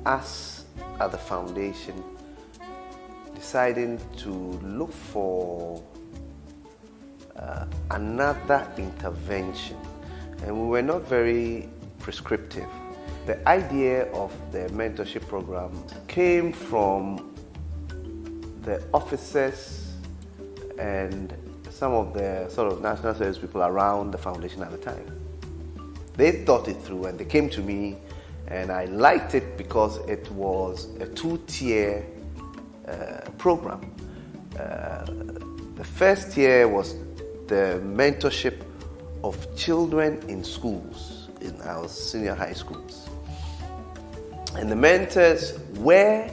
us at the foundation deciding to look for another intervention, and we were not very prescriptive. The idea of the mentorship program came from the officers and some of the sort of national service people around the foundation at the time. They thought it through and they came to me, and I liked it because it was a two-tier program. The first tier was the mentorship of children in schools, in our senior high schools. And the mentors were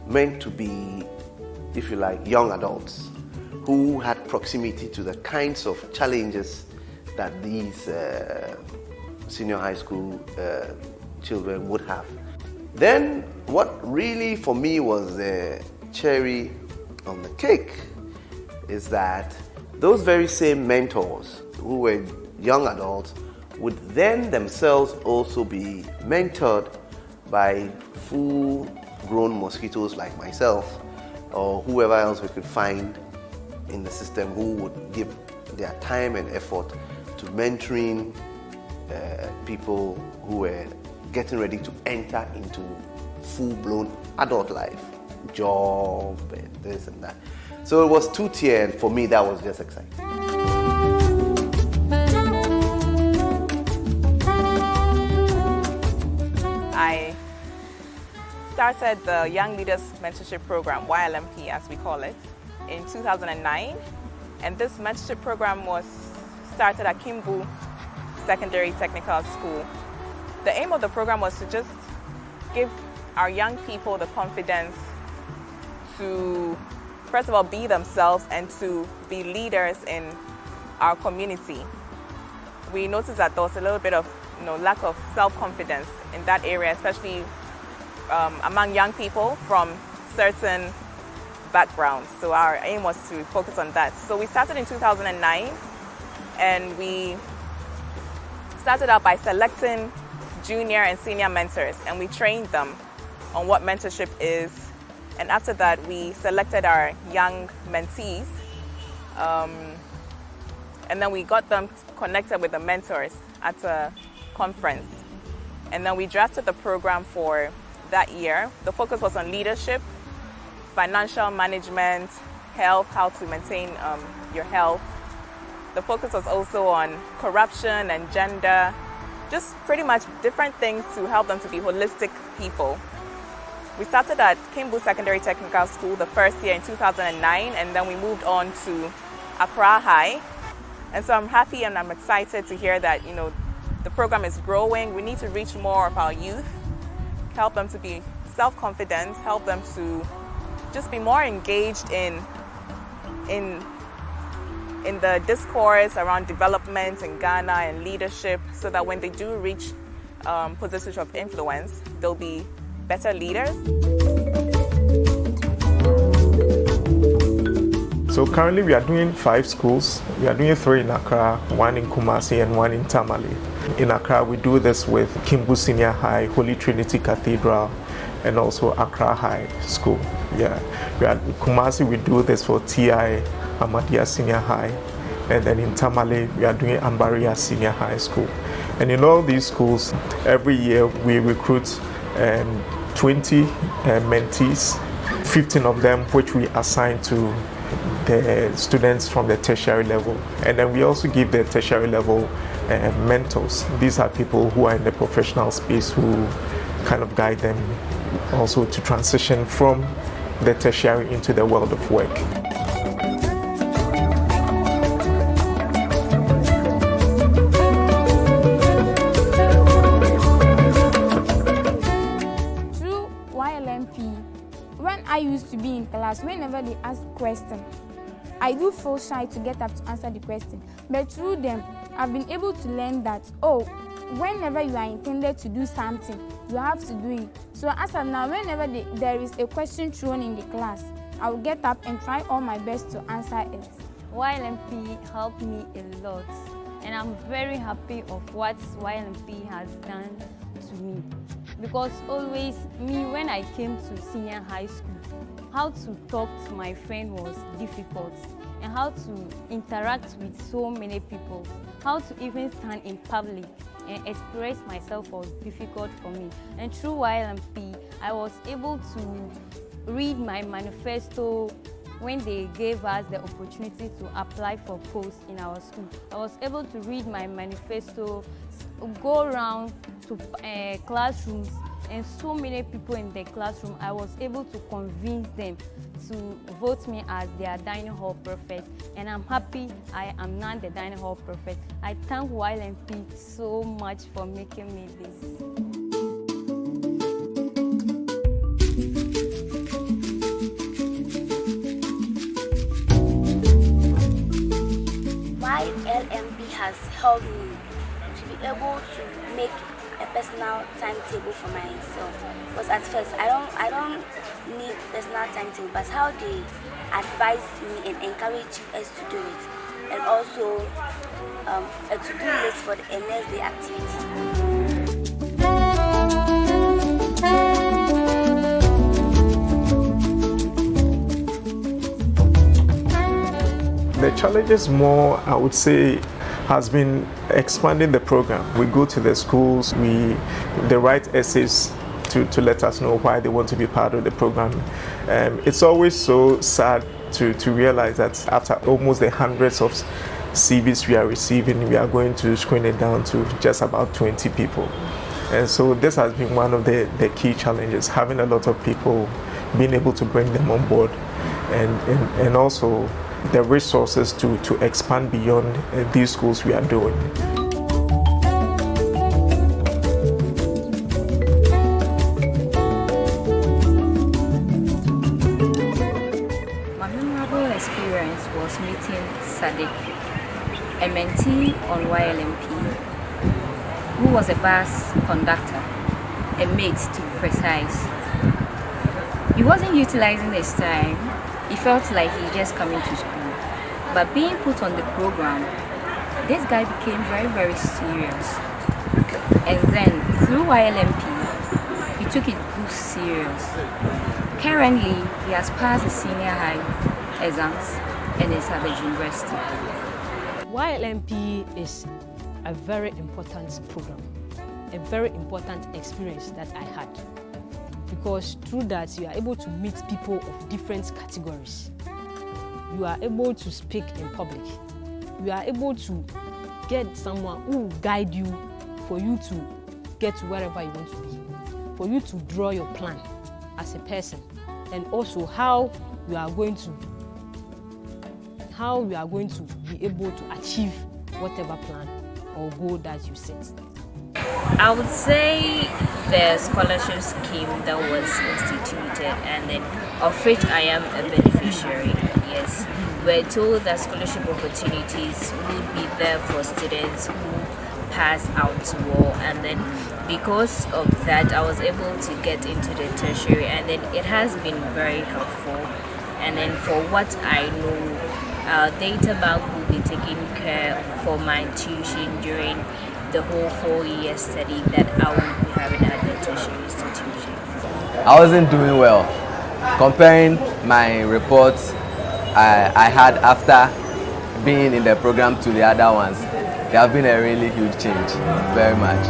meant to be, if you like, young adults who had proximity to the kinds of challenges that these senior high school children would have. Then what really for me was the cherry on the cake is that those very same mentors who were young adults would then themselves also be mentored by full-grown mosquitoes like myself or whoever else we could find in the system who would give their time and effort to mentoring people who were getting ready to enter into full-blown adult life, job and this and that. So it was two-tier, and for me that was just exciting. I started the Young Leaders Mentorship Program, YLMP as we call it, in 2009. And this mentorship program was started at Kimbu Secondary Technical School. The aim of the program was to just give our young people the confidence to, first of all, be themselves and to be leaders in our community. We noticed that there was a little bit of lack of self-confidence in that area, especially among young people from certain backgrounds. So our aim was to focus on that. So we started in 2009, and we started out by selecting junior and senior mentors, and we trained them on what mentorship is. And after that, we selected our young mentees, and then we got them connected with the mentors at a conference. And then we drafted the program for that year. The focus was on leadership, financial management, health, how to maintain your health. The focus was also on corruption and gender, just pretty much different things to help them to be holistic people. We started at Kimbu Secondary Technical School the first year in 2009, and then we moved on to Accra High. And so I'm happy and I'm excited to hear that, the program is growing. We need to reach more of our youth, help them to be self-confident, help them to just be more engaged in the discourse around development in Ghana and leadership, so that when they do reach positions of influence, they'll be better leaders. So currently we are doing 5 schools. We are doing 3 in Accra, 1 in Kumasi and 1 in Tamale. In Accra we do this with Kimbu Senior High, Holy Trinity Cathedral, and also Accra High School. Yeah, we are in Kumasi we do this for TI Ahmadiyya Senior High, and then in Tamale we are doing Ambaria Senior High School. And in all these schools, every year we recruit 20 mentees, 15 of them which we assign to the students from the tertiary level. And then we also give the tertiary level mentors. These are people who are in the professional space who kind of guide them also to transition from the tertiary into the world of work. Through YLMP, when I used to be in class, whenever they ask questions, I do feel shy to get up to answer the question. But through them, I've been able to learn that, whenever you are intended to do something, you have to do it. So as of now, whenever there is a question thrown in the class, I will get up and try all my best to answer it. YLMP helped me a lot, and I'm very happy of what YLMP has done to me. because always me, when I came to senior high school, how to talk to my friend was difficult, and how to interact with so many people, how to even stand in public and express myself was difficult for me. And through YLMP, I was able to read my manifesto when they gave us the opportunity to apply for posts in our school. I was able to read my manifesto, go around to classrooms, and so many people in the classroom, I was able to convince them to vote me as their dining hall prefect, and I'm happy I am now the dining hall prefect. I thank YLMP so much for making me this. YLMP has helped me to be able to make a personal timetable for myself. Because at first I don't need personal timetable, but how they advise me and encourage us to do it, and also a to-do list for the next day activity. The challenges more, I would say, has been expanding the program. We go to the schools, they write essays to let us know why they want to be part of the program. It's always so sad to realize that after almost the hundreds of CVs we are receiving, we are going to screen it down to just about 20 people. And so this has been one of the key challenges, having a lot of people, being able to bring them on board, and also the resources to expand beyond these schools we are doing. My memorable experience was meeting Sadiq, a mentee on YLMP, who was a bus conductor, a mate to be precise. He wasn't utilizing his time. He felt like he just coming to school. But being put on the program, this guy became very, very serious. And then through YLMP, he took it too serious. Currently, he has passed the senior high exams and is at the university. YLMP is a very important program, a very important experience that I had. Because through that, you are able to meet people of different categories. You are able to speak in public. You are able to get someone who will guide you for you to get to wherever you want to be, for you to draw your plan as a person, and also how you are going to be able to achieve whatever plan or goal that you set. I would say the scholarship scheme that was instituted, and then of which I am a beneficiary. Yes, we're told that scholarship opportunities would be there for students who pass out well, and then because of that I was able to get into the tertiary, and then it has been very helpful. And then for what I know, our data bank will be taking care for my tuition during the whole 4-year study that I will be having at the tertiary institution. I wasn't doing well. Comparing my reports I had after being in the program to the other ones, there have been a really huge change, very much.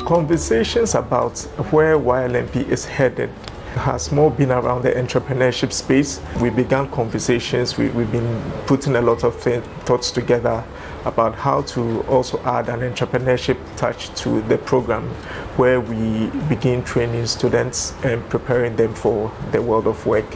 Conversations about where YLMP is headed has more been around the entrepreneurship space. We began conversations, we've been putting a lot of thoughts together about how to also add an entrepreneurship touch to the program, where we begin training students and preparing them for the world of work.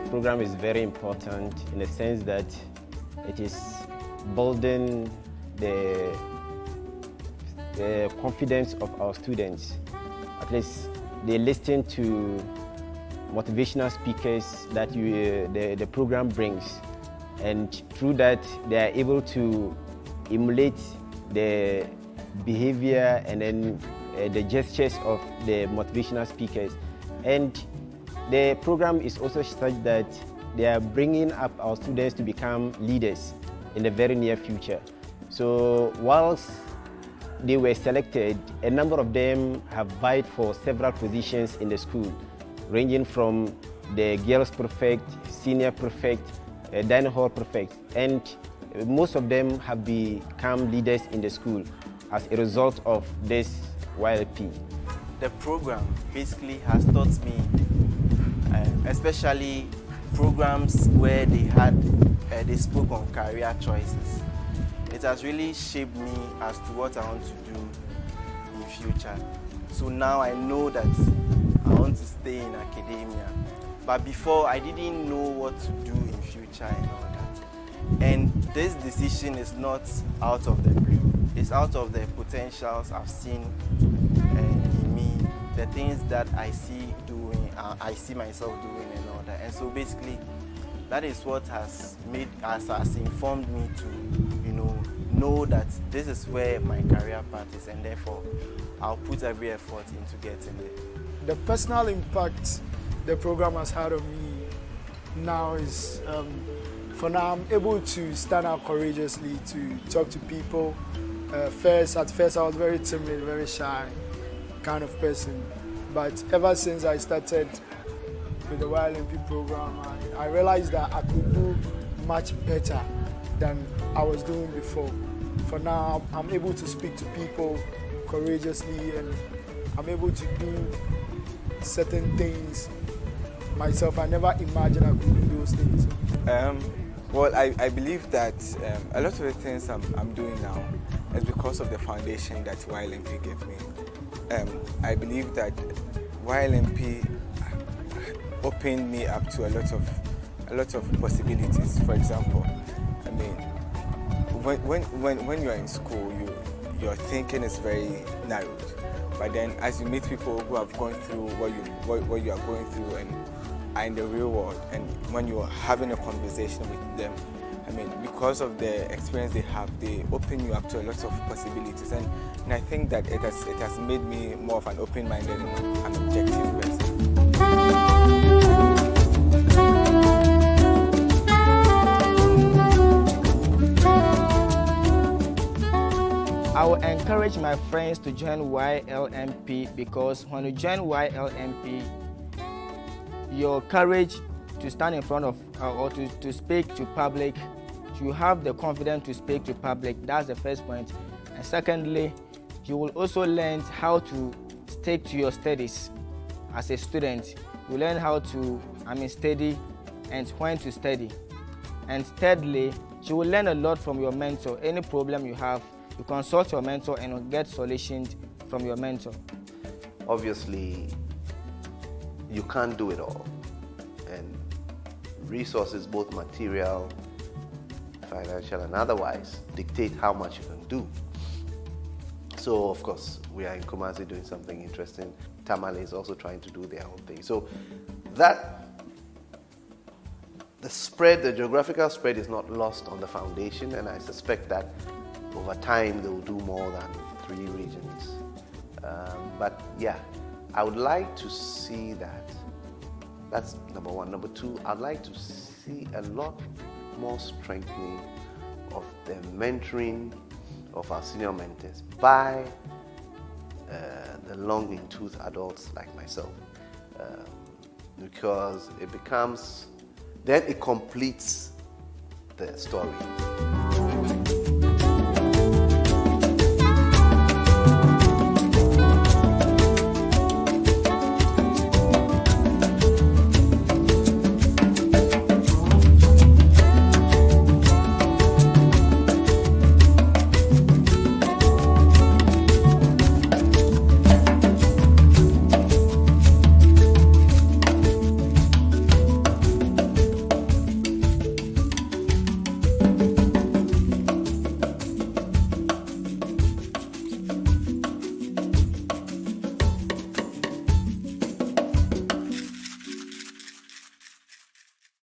Program is very important in the sense that it is building the the confidence of our students. At least they listen to motivational speakers that the program brings, and through that they are able to emulate the behavior and then the gestures of the motivational speakers. And the program is also such that they are bringing up our students to become leaders in the very near future. So whilst they were selected, a number of them have vied for several positions in the school, ranging from the girls prefect, senior prefect, dining hall prefect, and most of them have become leaders in the school as a result of this YLP. The program basically has taught me, especially programs where they spoke on career choices. It has really shaped me as to what I want to do in future. So now I know that I want to stay in academia. But before, I didn't know what to do in future and all that. And this decision is not out of the blue. It's out of the potentials I've seen in me, the things that I see doing, I see myself doing and all that. And so basically, that is what has informed me to, know that this is where my career path is, and therefore I'll put every effort into getting there. The personal impact the program has had on me now is, for now, I'm able to stand out courageously to talk to people. At first I was very timid, very shy kind of person, but ever since I started with the YLMP program, I realized that I could do much better than I was doing before. For now, I'm able to speak to people courageously, and I'm able to do certain things myself. I never imagined I could do those things. Well, I believe that a lot of the things I'm doing now is because of the foundation that YLMP gave me. I believe that YLMP opened me up to a lot of possibilities. For example, I mean, when you're in school, your thinking is very narrowed. But then, as you meet people who have gone through what you are going through and are in the real world, and when you're having a conversation with them, I mean, because of the experience they have, they open you up to a lot of possibilities, and I think that it has made me more of an open-minded and an objective person. I will encourage my friends to join YLMP, because when you join YLMP, your courage to stand in front of or to speak to public, you have the confidence to speak to public. That's the first point. And secondly, you will also learn how to stick to your studies as a student. You learn how to study and when to study. And thirdly, you will learn a lot from your mentor. Any problem you have, you consult your mentor and get solutions from your mentor. Obviously, you can't do it all. And resources, both material, financial, and otherwise, dictate how much you can do. So, of course, we are in Kumasi doing something interesting. Tamale is also trying to do their own thing. So, the geographical spread is not lost on the foundation, and I suspect that over time they will do more than 3 regions. But yeah, I would like to see that. That's number one. Number two, I'd like to see a lot more strengthening of the mentoring of our senior mentors by the long in tooth adults like myself, because it completes the story.